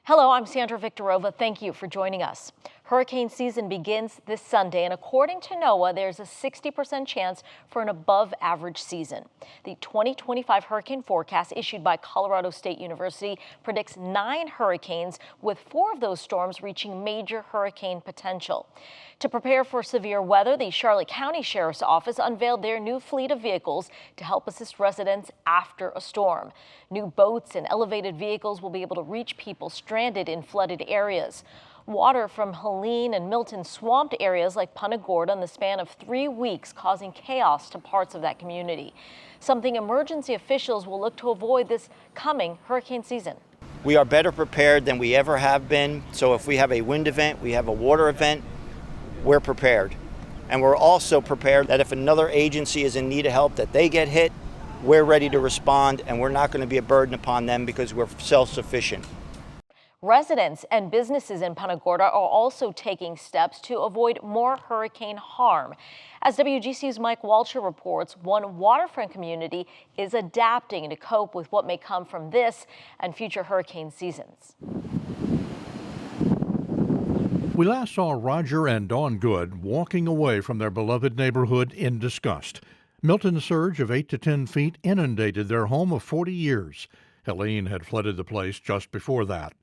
Hello, I'm Sandra Viktorova. Thank you for joining us. Hurricane season begins this Sunday, and according to NOAA, there's a 60% chance for an above-average season. The 2025 hurricane forecast issued by Colorado State University predicts 9 hurricanes, with 4 of those storms reaching major hurricane potential. To prepare for severe weather, the Charlotte County Sheriff's Office unveiled their new fleet of vehicles to help assist residents after a storm. New boats and elevated vehicles will be able to reach people stranded in flooded areas. Water from Helene and Milton swamped areas like Punta Gorda in the span of 3 weeks, causing chaos to parts of that community. Something emergency officials will look to avoid this coming hurricane season. We are better prepared than we ever have been. So if we have a wind event, we have a water event, we're prepared. And we're also prepared that if another agency is in need of help, that they get hit, we're ready to respond, and we're not going to be a burden upon them because we're self-sufficient. Residents and businesses in Punta Gorda are also taking steps to avoid more hurricane harm. As WGCU's Mike Walcher reports, one waterfront community is adapting to cope with what may come from this and future hurricane seasons. We last saw Roger and Dawn Good walking away from their beloved neighborhood in disgust. Milton's surge of 8 to 10 feet inundated their home of 40 years. Helene had flooded the place just before that.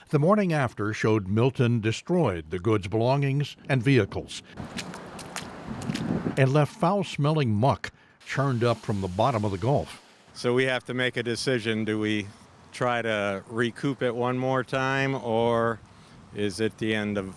The morning after showed Milton destroyed the Goods' belongings and vehicles and left foul-smelling muck churned up from the bottom of the Gulf. So we have to make a decision. Do we try to recoup it one more time, or is it the end of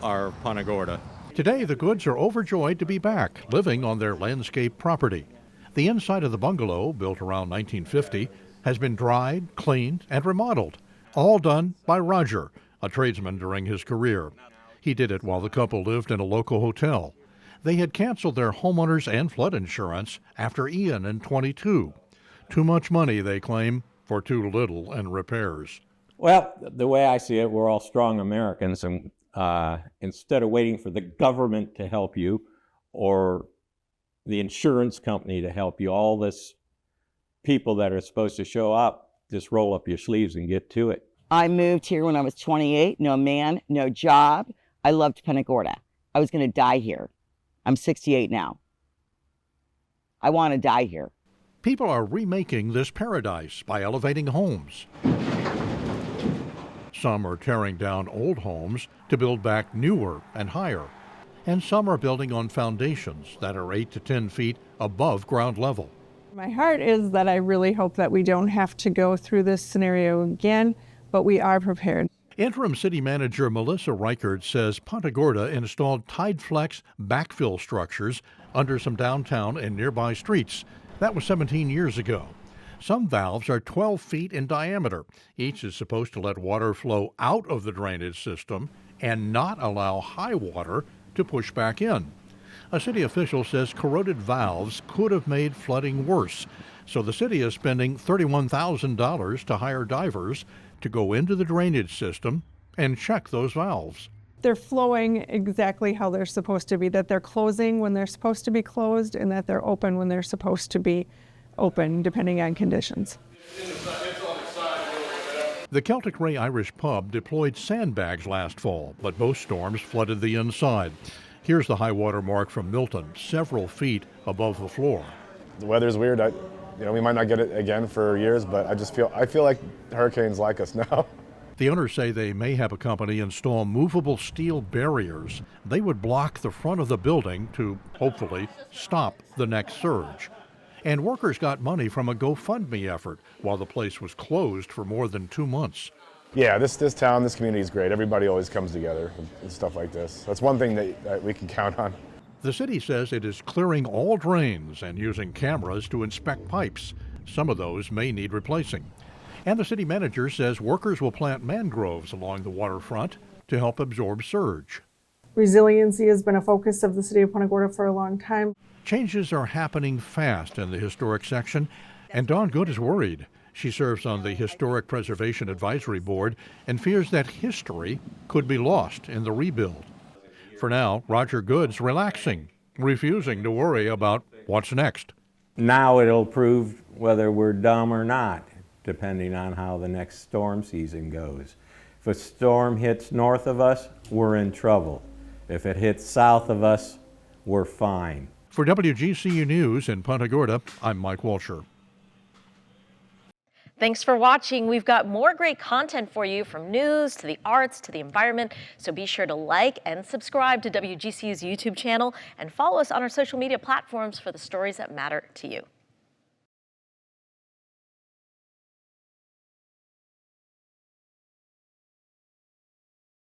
our Punta Gorda? Today, the Goods are overjoyed to be back, living on their landscape property. The inside of the bungalow, built around 1950, has been dried, cleaned, and remodeled. All done by Roger, a tradesman during his career. He did it while the couple lived in a local hotel. They had canceled their homeowners and flood insurance after Ian in 22. Too much money, they claim, for too little in repairs. Well, the way I see it, we're all strong Americans, and instead of waiting for the government to help you or the insurance company to help you, all this people that are supposed to show up, just roll up your sleeves and get to it. I moved here when I was 28, no man, no job. I loved Punta Gorda. I was going to die here. I'm 68 now. I want to die here. People are remaking this paradise by elevating homes. Some are tearing down old homes to build back newer and higher. And some are building on foundations that are 8 to 10 feet above ground level. My heart is that I really hope that we don't have to go through this scenario again, but we are prepared. Interim City Manager Melissa Reichert says Punta Gorda installed TideFlex backfill structures under some downtown and nearby streets. That was 17 years ago. Some valves are 12 feet in diameter. Each is supposed to let water flow out of the drainage system and not allow high water to push back in. A city official says corroded valves could have made flooding worse, so the city is spending $31,000 to hire divers to go into the drainage system and check those valves. They're flowing exactly how they're supposed to be, that they're closing when they're supposed to be closed and that they're open when they're supposed to be open, depending on conditions. The Celtic Ray Irish pub deployed sandbags last fall, but both storms flooded the inside. Here's the high water mark from Milton, several feet above the floor. The weather's weird. We might not get it again for years, but I feel like hurricanes like us now. The owners say they may have a company install movable steel barriers. They would block the front of the building to hopefully stop the next surge. And workers got money from a GoFundMe effort while the place was closed for more than 2 months. Yeah, this town, this community is great. Everybody always comes together and stuff like this. That's one thing that we can count on. The city says it is clearing all drains and using cameras to inspect pipes. Some of those may need replacing. And the city manager says workers will plant mangroves along the waterfront to help absorb surge. Resiliency has been a focus of the city of Punta Gorda for a long time. Changes are happening fast in the historic section, and Dawn Good is worried. She serves on the Historic Preservation Advisory Board and fears that history could be lost in the rebuild. For now, Roger Good's relaxing, refusing to worry about what's next. Now it'll prove whether we're dumb or not. depending on how the next storm season goes. If a storm hits north of us, we're in trouble. If it hits south of us, we're fine. For WGCU News in Punta Gorda, I'm Mike Walcher. Thanks for watching. We've got more great content for you, from news to the arts to the environment. So be sure to like and subscribe to WGCU's YouTube channel and follow us on our social media platforms for the stories that matter to you.